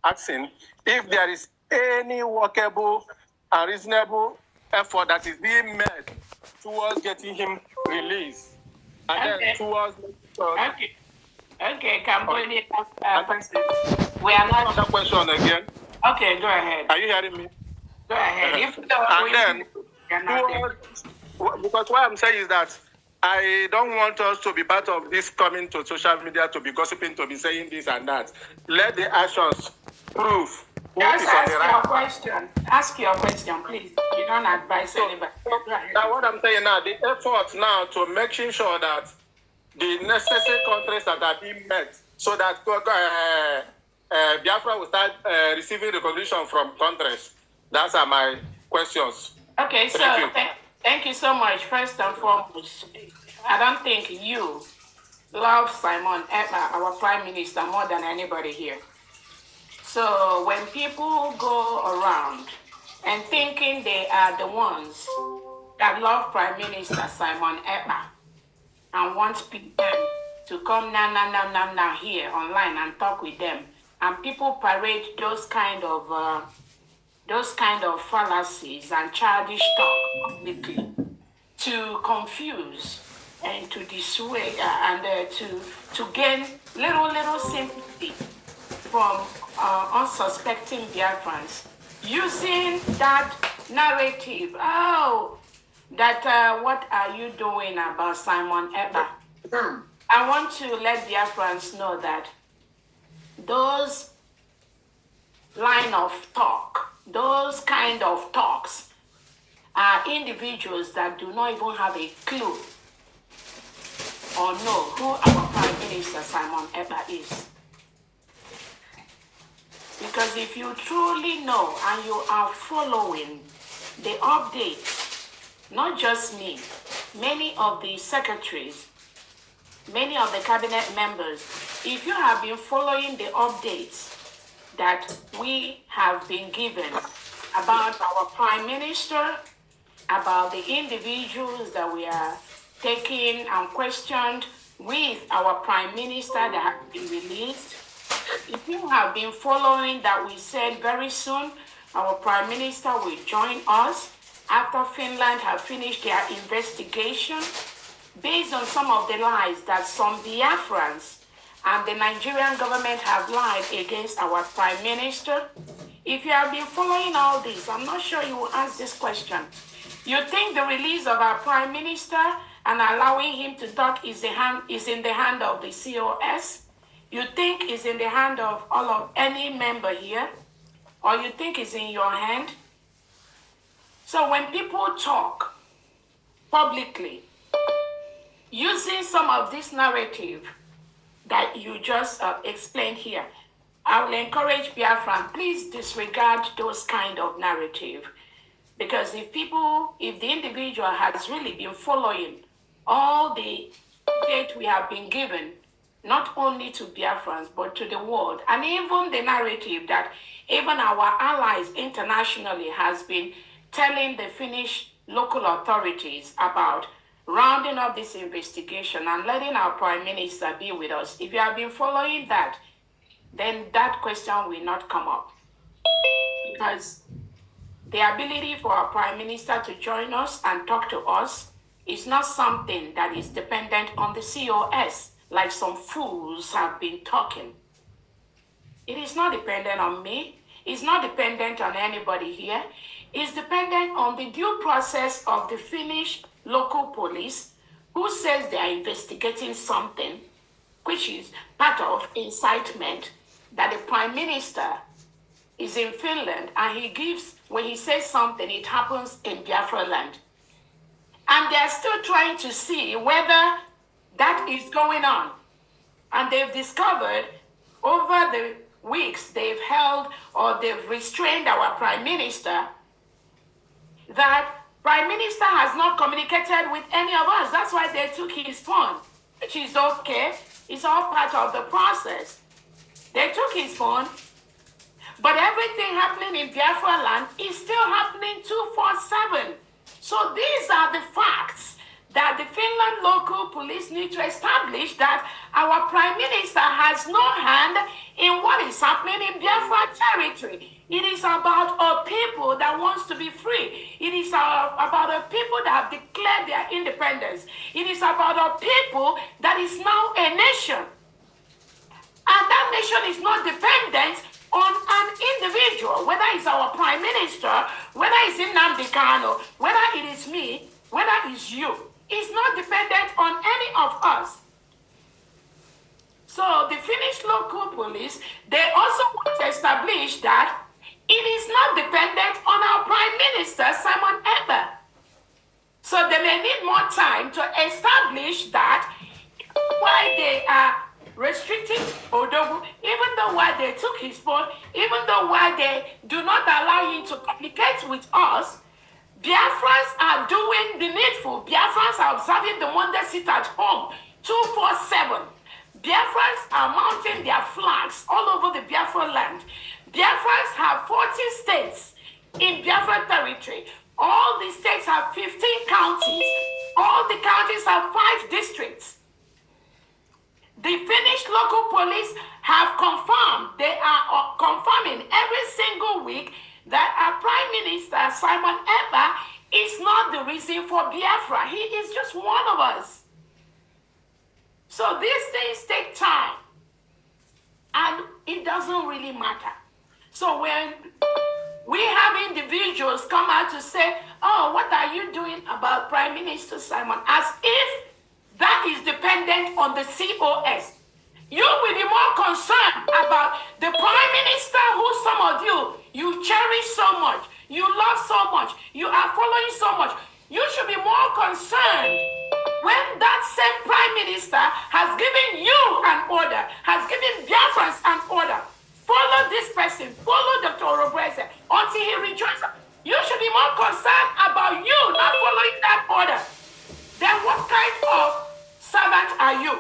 asking if there is any workable and reasonable effort that is being made towards getting him released. And then towards... Okay, Cambodia person. We are not... Another question again. Okay, go ahead. Are you hearing me? Go ahead. If and then, because what I'm saying is that I don't want us to be part of this coming to social media to be gossiping, to be saying this and that. Let the actions prove who Just is on the right. Ask your question, please. You don't advise anybody. Now, what I'm saying now, the effort now to making sure that the necessary countries that are being met so that Biafra will start receiving recognition from countries. Those are my questions. Okay, thank you so much. First and foremost, I don't think you love Simon Ekpa, our Prime Minister, more than anybody here. So when people go around and thinking they are the ones that love Prime Minister Simon Ekpa and want people to come now here online and talk with them, and people parade those kind of fallacies and childish talk publicly to confuse and to dissuade and to gain little sympathy from unsuspecting Biafrans, using that narrative. What are you doing about Simon Ekpa? I want to let Biafrans know that those line of talk, those kind of talks, are individuals that do not even have a clue or know who our Prime Minister Simon Ekpa is. Because if you truly know and you are following the updates, not just me, many of the secretaries, many of the cabinet members, if you have been following the updates that we have been given about our Prime Minister, about the individuals that we are taking and questioned with our Prime Minister that have been released, if you have been following that, we said very soon our Prime Minister will join us after Finland have finished their investigation based on some of the lies that some Biafrans and the Nigerian government have lied against our Prime Minister. If you have been following all this, I'm not sure you will ask this question. You think the release of our Prime Minister and allowing him to talk is in the hand of the COS? You think it's in the hand of any member here? Or you think it's in your hand? So when people talk publicly, using some of this narrative that you just explained here, I will encourage Biafran, please disregard those kind of narrative. Because if the individual has really been following all the data we have been given, not only to Biafrans, but to the world, and even the narrative that even our allies internationally has been telling the Finnish local authorities about rounding up this investigation and letting our Prime Minister be with us. If you have been following that, then that question will not come up. Because the ability for our Prime Minister to join us and talk to us is not something that is dependent on the COS, like some fools have been talking. It is not dependent on me. It's not dependent on anybody here. It's dependent on the due process of the Finnish local police, who says they are investigating something, which is part of incitement, that the Prime Minister is in Finland, and when he says something, it happens in Biafra land. And they're still trying to see whether that is going on. And they've discovered over the weeks they've held or they've restrained our Prime Minister that Prime Minister has not communicated with any of us. That's why they took his phone, which is okay. It's all part of the process. They took his phone, but everything happening in Biafra land is still happening 247. So these are the facts that the Finland local police need to establish, that our Prime Minister has no hand in what is happening in Biafra territory. It is about a people that wants to be free. It is about a people that have declared their independence. It is about a people that is now a nation. And that nation is not dependent on an individual, whether it's our prime minister, whether it's Nnamdi Kanu, whether it is me, whether it's you. It's not dependent on any of us. So the Finnish local police, they also want to establish that it is not dependent on our prime minister, Simon Ekpa. So they may need more time to establish that why they are restricting Odogu, even though why they took his phone, even though why they do not allow him to communicate with us, Biafrans are doing the needful. Biafrans are observing the Monday sit at home 247. Biafrans are mounting their flags all over the Biafra land. Biafrans have 40 states in Biafra territory. All the states have 15 counties. All the counties have 5 districts. The Finnish local police have confirmed, they are confirming every single week that our Prime Minister, Simon Ekpa, is not the reason for Biafra. He is just one of us. So these things take time. And it doesn't really matter. So when we have individuals come out to say, oh, what are you doing about Prime Minister Simon? As if that is dependent on the COS. You will be more concerned about the Prime Minister who some of you cherish so much, you love so much, you are following so much. You should be more concerned when that same Prime Minister has given you an order, has given Biafrans an order. Follow this person, follow Dr. Orobreze until he rejoins. You should be more concerned about you not following that order. Then what kind of servant are you?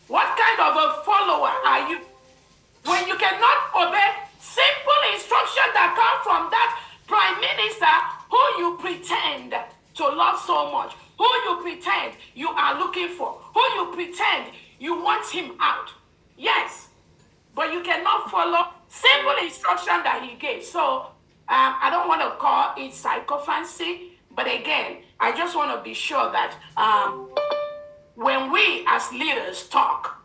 What kind of a follower are you? When you cannot obey simple instructions that come from that Prime Minister who you pretend to love so much, who you pretend you are looking for, who you pretend you want him out. Yes, but you cannot follow simple instruction that he gave. So I don't want to call it psychophancy, but again, I just want to be sure that when we as leaders talk,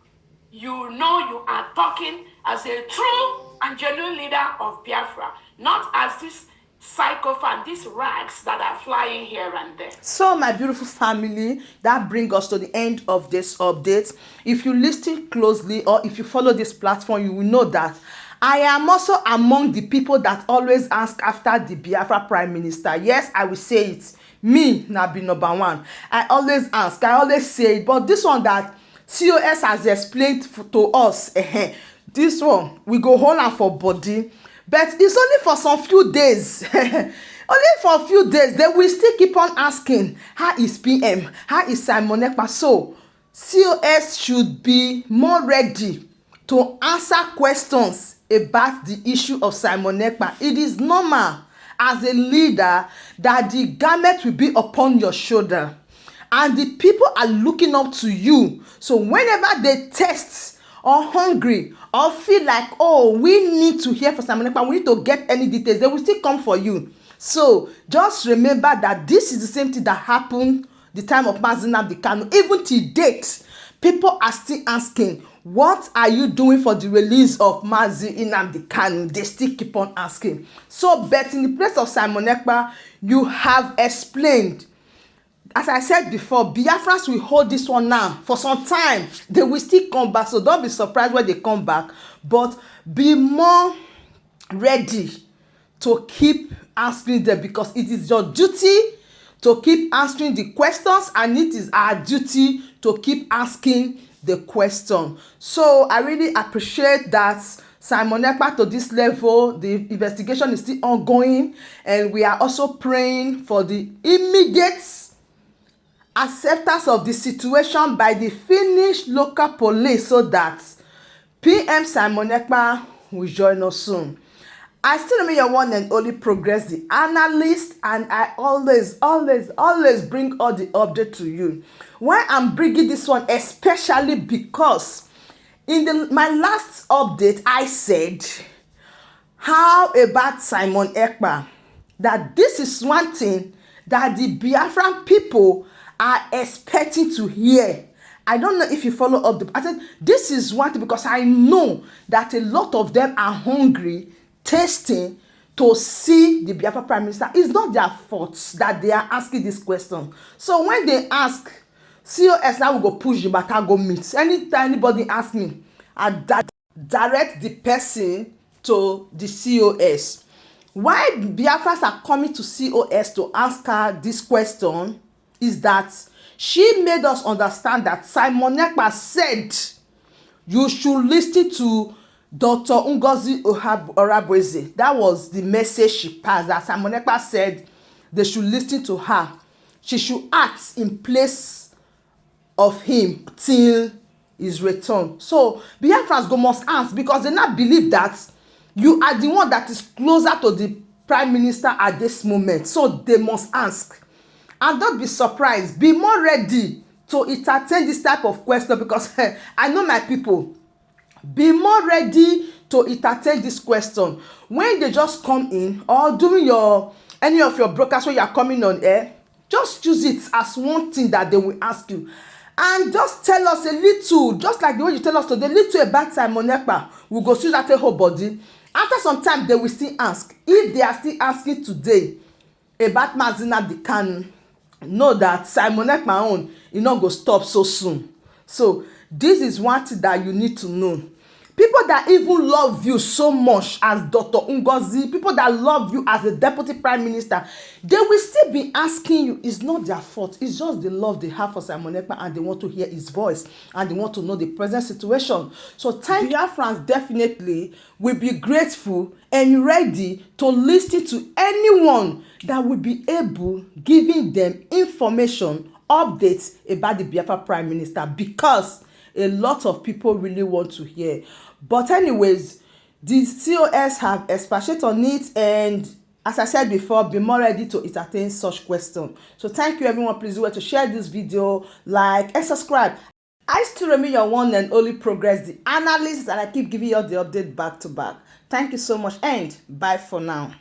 you know you are talking as a true and genuine leader of Biafra, not as this psychophant, these rags that are flying here and there. So my beautiful family, that brings us to the end of this update. If you listen closely or if you follow this platform, you will know that I am also among the people that always ask after the Biafra Prime Minister. Yes, I will say it. Me, na be number one. I always ask, I always say it. But this one that COS has explained to us, this one, we go hold on for body. But it's only for some few days. Only for a few days. They will still keep on asking, how is PM? How is Simon Ekpa? So, COS should be more ready to answer questions about the issue of Simon Ekpa. It is normal as a leader that the garment will be upon your shoulder. And the people are looking up to you. So, whenever they test or hungry or feel like, oh, we need to hear from Simon Ekpa, we need to get any details, they will still come for you. So just remember that this is the same thing that happened the time of Nnamdi Kanu. Even to date, people are still asking, what are you doing for the release of Nnamdi Kanu? They still keep on asking. So, but in the place of Simon Ekpa, you have explained. As I said before, Biafrans will hold this one now for some time. They will still come back, so don't be surprised when they come back. But be more ready to keep answering them, because it is your duty to keep answering the questions, and it is our duty to keep asking the question. So I really appreciate that Simon Ekpa to this level, the investigation is still ongoing, and we are also praying for the immediate acceptance of the situation by the Finnish local police so that PM Simon Ekpa will join us soon. I still remain your one and only Progress the analyst, and I always bring all the updates to you. Why I'm bringing this one, especially because in my last update I said How about Simon Ekpa? That this is one thing that the Biafran people are expecting to hear. I don't know if you follow up I said this is one thing because I know that a lot of them are hungry, tasting to see the Biafra Prime Minister. It's not their fault that they are asking this question. So when they ask, COS now will go push the matter, go meet. Anytime anybody ask me, I direct the person to the COS. Why Biafras are coming to COS to ask her this question is that she made us understand that Simon Ekpa said you should listen to Dr. Ngozi Orabueze. That was the message she passed, that Simon Ekpa said they should listen to her. She should act in place of him till his return. So Biafrans go must ask because they not believe that you are the one that is closer to the Prime Minister at this moment. So they must ask. And don't be surprised. Be more ready to entertain this type of question because I know my people. Be more ready to entertain this question. When they just come in or during any of your broadcasts when you are coming on air, just use it as one thing that they will ask you. And just tell us a little, just like the way you tell us today, little about Simon Ekpa. We go see that whole body. After some time, they will still ask. If they are still asking today about Mazina Kanu, know that Simon Ekpa own, e no go stop so soon. So this is one thing that you need to know. People that even love you so much as Dr. Ngozi, people that love you as a deputy prime minister, they will still be asking you. It's not their fault. It's just the love they have for Simon Ekpa and they want to hear his voice and they want to know the present situation. So thank Biafrans definitely will be grateful and ready to listen to anyone that will be able giving them information, updates about the Biafra prime minister because a lot of people really want to hear. But anyways, the COS have expatiated on it, and as I said before, be more ready to entertain such questions. So thank you everyone. Please do to share this video, like and subscribe. I still remain your one and only Progress the analyst, and I keep giving you all the update back to back. Thank you so much and bye for now.